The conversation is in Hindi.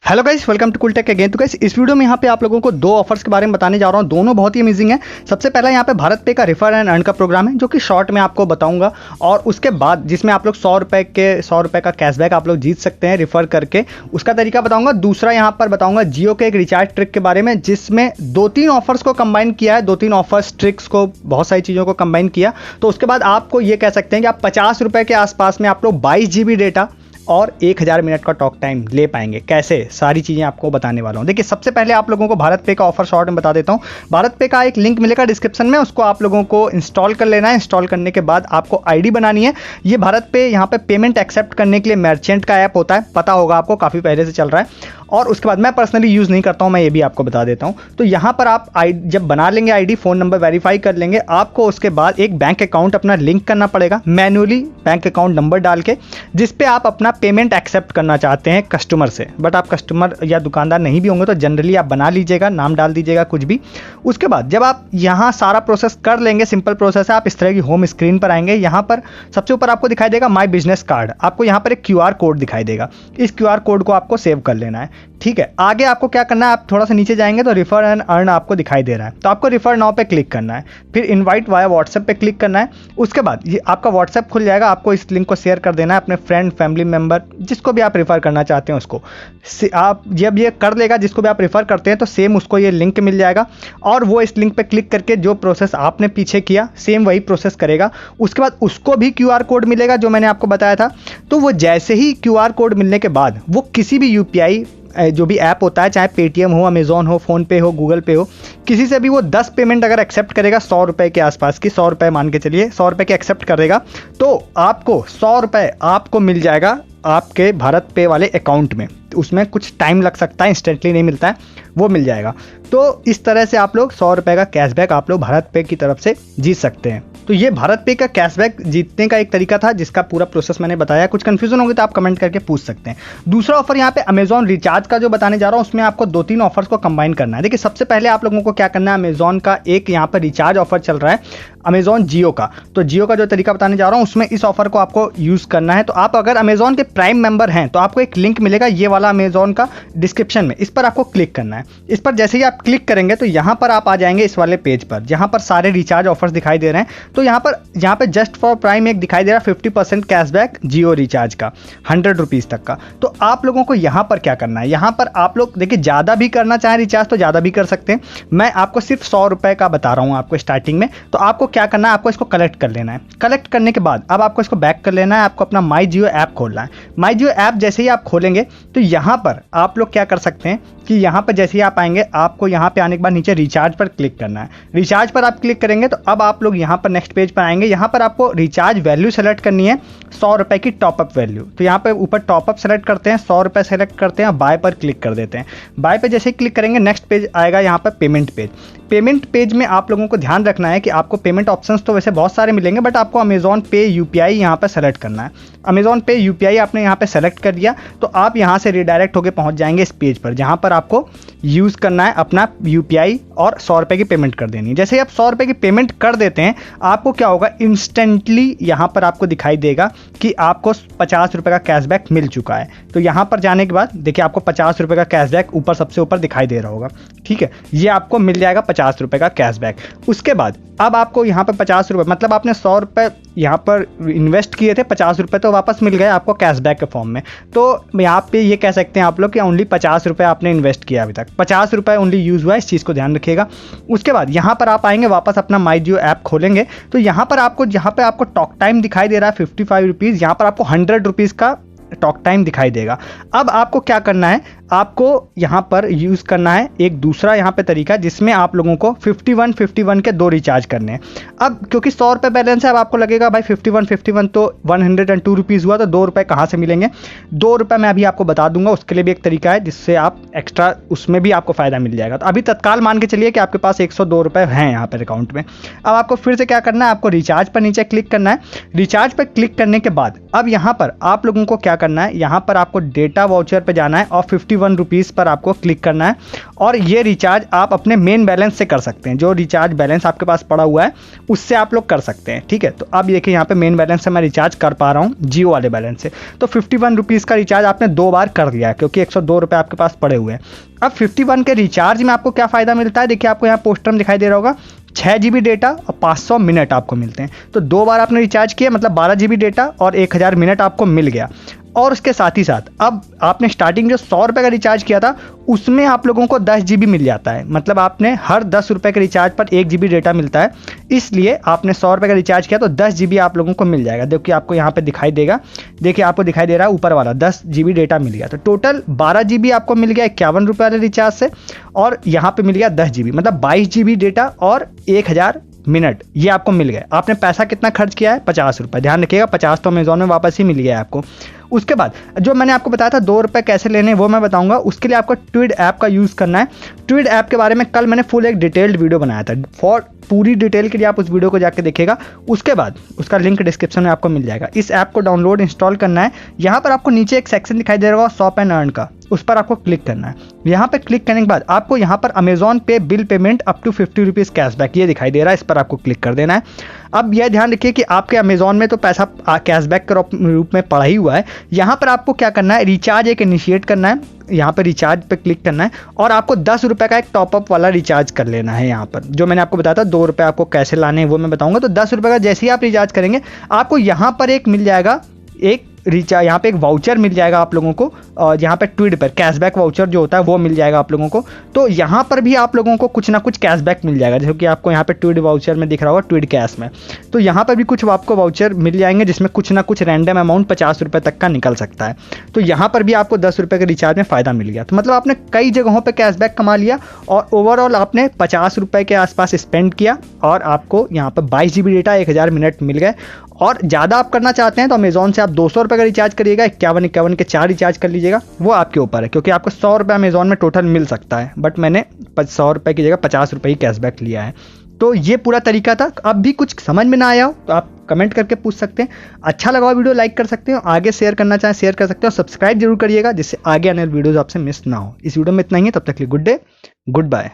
Hello guys, welcome to cool tech again. तो गाइस, इस वीडियो में यहाँ पे आप लोगों को दो ऑफर्स के बारे में बताने जा रहा हूँ। दोनों बहुत ही अमेजिंग है। सबसे पहला यहाँ पे भारत पे का रेफर एंड अर्न का प्रोग्राम है, जो कि शॉर्ट में आपको बताऊंगा, और उसके बाद जिसमें आप लोग 100 रुपये का कैशबैक आप लोग जीत सकते हैं रेफर करके, उसका तरीका बताऊंगा। दूसरा यहाँ पर बताऊंगा जियो के एक रिचार्ज ट्रिक के बारे में, जिसमें 2-3 ऑफर्स को कंबाइन किया है, 2-3 ऑफर्स ट्रिक्स को, बहुत सारी चीज़ों को कंबाइन किया। तो उसके बाद आपको ये कह सकते हैं कि आप 50 रुपये के आसपास में आप लोग 22 GB डेटा और 1000 मिनट का टॉक टाइम ले पाएंगे। कैसे, सारी चीज़ें आपको बताने वाला हूँ। देखिए, सबसे पहले आप लोगों को भारत पे का ऑफर शॉर्ट में बता देता हूँ। भारत पे का एक लिंक मिलेगा डिस्क्रिप्शन में, उसको आप लोगों को इंस्टॉल कर लेना है। इंस्टॉल करने के बाद आपको आईडी बनानी है। ये भारत पे यहाँ पे पेमेंट एक्सेप्ट करने के लिए मर्चेंट का ऐप होता है, पता होगा आपको, काफ़ी पहले से चल रहा है। और उसके बाद मैं पर्सनली यूज़ नहीं करता हूँ, मैं ये भी आपको बता देता हूँ। तो यहाँ पर आप जब बना लेंगे आईडी, फ़ोन नंबर वेरीफाई कर लेंगे, आपको उसके बाद एक बैंक अकाउंट अपना लिंक करना पड़ेगा मैन्युअली, बैंक अकाउंट नंबर डाल के, जिस पे आप अपना पेमेंट एक्सेप्ट करना चाहते हैं कस्टमर से। बट आप कस्टमर या दुकानदार नहीं भी होंगे तो जनरली आप बना लीजिएगा, नाम डाल दीजिएगा कुछ भी। उसके बाद जब आप यहाँ सारा प्रोसेस कर लेंगे, सिंपल प्रोसेस है, आप इस तरह की होम स्क्रीन पर आएंगे। यहाँ पर सबसे ऊपर आपको दिखाई देगा माई बिजनेस कार्ड, आपको यहाँ पर एक QR कोड दिखाई देगा। इस QR कोड को आपको सेव कर लेना है, ठीक है। आगे आपको क्या करना है, आप थोड़ा सा नीचे जाएंगे तो रिफर एंड अर्न आपको दिखाई दे रहा है, तो आपको रिफर नाउ पे क्लिक करना है, फिर इनवाइट वाया व्हाट्सएप पे क्लिक करना है। उसके बाद ये आपका व्हाट्सएप खुल जाएगा, आपको इस लिंक को शेयर कर देना है अपने फ्रेंड, फैमिली मेंबर, जिसको भी आप रेफर करना चाहते हैं उसको। आप जब ये कर लेगा, जिसको भी आप रेफर करते हैं, तो सेम उसको ये लिंक मिल जाएगा, और वो इस लिंक पे क्लिक करके जो प्रोसेस आपने पीछे किया सेम वही प्रोसेस करेगा। उसके बाद उसको भी QR कोड मिलेगा जो मैंने आपको बताया था। तो वो जैसे ही QR कोड मिलने के बाद वो किसी भी UPI जो भी ऐप होता है, चाहे पेटीएम हो, अमेजॉन हो, फ़ोनपे हो, गूगल पे हो, किसी से भी वो 10 पेमेंट अगर एक्सेप्ट करेगा 100 रुपये के आसपास की, 100 रुपये मान के चलिए, 100 रुपये के एक्सेप्ट करेगा, तो आपको 100 रुपये आपको मिल जाएगा आपके भारत पे वाले अकाउंट में। उसमें कुछ टाइम लग सकता है, इंस्टेंटली नहीं मिलता है, वो मिल जाएगा। तो इस तरह से आप लोग 100 रुपये का कैशबैक आप लोग भारत पे की तरफ से जीत सकते हैं। तो ये भारत पे का कैशबैक जीतने का एक तरीका था, जिसका पूरा प्रोसेस मैंने बताया। कुछ कंफ्यूजन होगी तो आप कमेंट करके पूछ सकते हैं। दूसरा ऑफर यहाँ पे अमेजॉन रिचार्ज का जो बताने जा रहा हूँ, उसमें आपको 2-3 ऑफर्स को कंबाइन करना है। देखिए, सबसे पहले आप लोगों को क्या करना है, अमेजॉन का एक यहाँ पर रिचार्ज ऑफर चल रहा है, अमेजॉन जियो का। तो जियो का जो तरीका बताने जा रहा हूँ, उसमें इस ऑफर को आपको यूज़ करना है। तो आप अगर अमेजॉन के प्राइम मेंबर हैं तो आपको एक लिंक मिलेगा, ये वाला अमेजॉन का, डिस्क्रिप्शन में। इस पर आपको क्लिक करना है। इस पर जैसे ही आप क्लिक करेंगे तो यहाँ पर आप आ जाएंगे इस वाले पेज पर, जहाँ पर सारे रिचार्ज ऑफर्स दिखाई दे रहे हैं। तो यहाँ पे जस्ट फॉर प्राइम एक दिखाई दे रहा है 50% कैशबैक जियो रिचार्ज का, 100 रुपीज़ तक का। तो आप लोगों को यहाँ पर क्या करना है, यहाँ पर आप लोग देखिए, ज़्यादा भी करना चाहें रिचार्ज तो ज़्यादा भी कर सकते हैं। मैं आपको सिर्फ 100 रुपये का बता रहा हूँ आपको स्टार्टिंग में। तो आपको क्या करना है, आपको इसको कलेक्ट कर लेना है। कलेक्ट करने के बाद अब आपको इसको बैक कर लेना है, आपको अपना माई जियो ऐप खोलना है। माई जियो ऐप जैसे ही आप खोलेंगे तो यहाँ पर आप लोग क्या कर सकते हैं कि यहाँ पर जैसे ही आप आएंगे, आपको यहाँ पे आने के बाद नीचे रिचार्ज पर क्लिक करना है। रिचार्ज पर आप क्लिक करेंगे तो अब आप लोग यहाँ पर नेक्स्ट पेज पर आएंगे। यहाँ पर आपको रिचार्ज वैल्यू सेलेक्ट करनी है, 100 रुपये की टॉपअप वैल्यू। तो यहाँ पे ऊपर टॉपअप सेलेक्ट करते हैं, 100 रुपये सेलेक्ट करते हैं, बाय पर क्लिक कर देते हैं। बाय पे जैसे ही क्लिक करेंगे, नेक्स्ट पेज आएगा यहाँ पर पेमेंट पेज। पेमेंट पेज में आप लोगों को ध्यान रखना है कि आपको पेमेंट ऑप्शंस तो वैसे बहुत सारे मिलेंगे, बट आपको अमेजॉन पे UPI यहाँ पर सेलेक्ट करना है। अमेजॉन पे UPI आपने यहाँ पे सेलेक्ट कर दिया तो आप यहाँ से रिडायरेक्ट होकर पहुँच जाएंगे इस पेज पर, जहाँ पर आपको यूज़ करना है अपना UPI और 100 रुपये की पेमेंट कर देनी है। जैसे ही आप 100 रुपये की पेमेंट कर देते हैं, आपको क्या होगा, इंस्टेंटली यहाँ पर आपको दिखाई देगा कि आपको 50 रुपये का कैशबैक मिल चुका है। तो यहाँ पर जाने के बाद देखिए, आपको 50 रुपये का कैशबैक ऊपर सबसे ऊपर दिखाई दे रहा होगा, ठीक है। ये आपको मिल जाएगा 50 रुपये का कैशबैक। उसके बाद अब आपको यहाँ पर 50 रुपये, मतलब आपने 100 रुपये यहाँ पर इन्वेस्ट किए थे, 50 रुपये तो वापस मिल गए आपको कैशबैक के फॉर्म में। तो यहाँ पे ये कह सकते हैं आप लोग कि ओनली 50 रुपये आपने इन्वेस्ट किया अभी तक, 50 रुपये ओनली यूज़ हुआ है, इस चीज़ को ध्यान रखिएगा। उसके बाद यहाँ पर आप आएंगे, वापस अपना माई जियो ऐप खोलेंगे तो यहाँ पर आपको, जहाँ पे आपको टॉक टाइम दिखाई दे रहा है 55 रुपीज़, यहाँ पर आपको 100 रुपीज़ का टॉक टाइम दिखाई देगा। अब आपको क्या करना है, आपको यहाँ पर यूज़ करना है एक दूसरा यहाँ पे तरीका, जिसमें आप लोगों को 51 के 2 रिचार्ज करने हैं। अब क्योंकि 100 रुपये बैलेंस है, अब आपको लगेगा भाई 51 तो 102 रुपीज़ हुआ, तो 2 रुपये कहाँ से मिलेंगे। 2 रुपये मैं अभी आपको बता दूंगा, उसके लिए भी एक तरीका है जिससे आप एक्स्ट्रा उसमें भी आपको फ़ायदा मिल जाएगा। तो अभी तत्काल मान के चलिए कि आपके पास 102 रुपये हैं यहाँ पर अकाउंट में। अब आपको फिर से क्या करना है, आपको रिचार्ज पर नीचे क्लिक करना है। रिचार्ज पर क्लिक करने के बाद अब यहाँ पर आप लोगों को क्या करना है, यहाँ पर आपको डेटा वाउचर पर जाना है और 51 51 रुपीज़ पर आपको क्लिक करना है और ये रिचार्ज आप अपने मेन बैलेंस से कर सकते हैं। जो रिचार्ज बैलेंस आपके पास पड़ा हुआ है उससे आप लोग कर सकते हैं, ठीक है। तो अब देखिए यहाँ पे मेन बैलेंस से मैं रिचार्ज कर पा रहा हूँ जियो वाले बैलेंस से। तो 51 रुपीज़ का रिचार्ज आपने 2 बार कर दिया है क्योंकि 102 रुपये आपके पास पड़े हुए हैं। अब 51 के रिचार्ज में आपको क्या फ़ायदा मिलता है, देखिए आपको यहाँ पोस्टर में दिखाई दे रहा होगा 6 GB डेटा और 500 मिनट आपको मिलते हैं। तो 2 बार आपने रिचार्ज किया मतलब 12 GB डेटा और 1000 मिनट आपको मिल गया। और उसके साथ ही साथ अब आपने स्टार्टिंग जो 100 रुपये का रिचार्ज किया था उसमें आप लोगों को 10 GB मिल जाता है। मतलब आपने हर 10 रुपये के रिचार्ज पर 1 GB डेटा मिलता है, इसलिए आपने 100 रुपये का रिचार्ज किया तो 10 GB आप लोगों को मिल जाएगा। देखिए आपको यहाँ पे दिखाई देगा, देखिए आपको दिखाई दे रहा है ऊपर वाला 10 GB डेटा मिल गया। तो टोटल 12 GB आपको मिल गया 51 रुपये वाले रिचार्ज से और यहाँ पे मिल गया 10 GB, मतलब 22 GB डेटा और 1000 मिनट ये आपको मिल गए। आपने पैसा कितना खर्च किया है, 50 रुपये। ध्यान रखिएगा 50 तो अमेजोन में वापस ही मिल गया है आपको। उसके बाद जो मैंने आपको बताया था 2 रुपये कैसे लेने वो मैं बताऊंगा। उसके लिए आपको ट्विड ऐप का यूज़ करना है। ट्विड ऐप के बारे में कल मैंने फुल एक डिटेल्ड वीडियो बनाया था। पूरी डिटेल के लिए आप उस वीडियो को जाके देखिएगा। उसके बाद उसका लिंक डिस्क्रिप्शन में आपको मिल जाएगा। इस ऐप को डाउनलोड इंस्टॉल करना है। यहाँ पर आपको नीचे एक सेक्शन दिखाई दे रहा होगा शॉप एंड अर्न का, उस पर आपको क्लिक करना है। यहाँ पे क्लिक करने के बाद आपको यहाँ पर अमेजॉन पे bill payment up to 50 rupees cashback ये दिखाई दे रहा है, इस पर आपको क्लिक कर देना है। अब यह ध्यान रखिए कि आपके अमेजॉन में तो पैसा कैशबैक के रूप में पड़ा ही हुआ है। यहाँ पर आपको क्या करना है, रिचार्ज एक इनिशिएट करना है। यहाँ पर रिचार्ज पे क्लिक करना है और आपको 10 रुपये का एक टॉपअप वाला रिचार्ज कर लेना है। यहाँ पर जो मैंने आपको बताया था 2 रुपये आपको कैसे लाने हैं वो मैं बताऊंगा। तो 10 रुपये का जैसे ही आप रिचार्ज करेंगे आपको यहाँ पर एक मिल जाएगा, एक रिचार्ज यहाँ पे एक वाउचर मिल जाएगा आप लोगों को। और यहाँ पे ट्विड पर कैशबैक वाउचर जो होता है वो मिल जाएगा आप लोगों को। तो यहाँ पर भी आप लोगों को कुछ ना कुछ कैशबैक मिल जाएगा, जैसे कि आपको यहाँ पे ट्विड वाउचर में दिख रहा होगा ट्विड कैश में। तो यहाँ पर भी कुछ आपको वाउचर मिल जाएंगे जिसमें कुछ ना कुछ रैंडम अमाउंट 50 रुपये तक का निकल सकता है। तो यहाँ पर भी आपको 10 रुपये के रिचार्ज में फ़ायदा मिल गया। तो मतलब आपने कई जगहों पर कैशबैक कमा लिया और ओवरऑल आपने 50 रुपये के आसपास स्पेंड किया और आपको यहाँ पर 22 GB डेटा 1000 मिनट मिल गए। और ज़्यादा आप करना चाहते हैं तो अमेजोन से आप 200 रुपये का रिचार्ज करिएगा, 51 के 4 रिचार्ज कर लीजिएगा, वो आपके ऊपर है क्योंकि आपको 100 रुपये अमेजोन में टोटल मिल सकता है। बट मैंने 100 रुपये की जगह 50 रुपये ही कैशबैक लिया है। तो ये पूरा तरीका था। अब भी कुछ समझ में ना आया हो तो आप कमेंट करके पूछ सकते हैं। अच्छा लगा वीडियो लाइक कर सकते हो, आगे शेयर करना चाहें शेयर कर सकते हो, सब्सक्राइब जरूर करिएगा जिससे आगे आने वाली वीडियोज़ आपसे मिस ना हो। इस वीडियो में इतना ही है, तब तक के लिए गुड डे गुड बाय।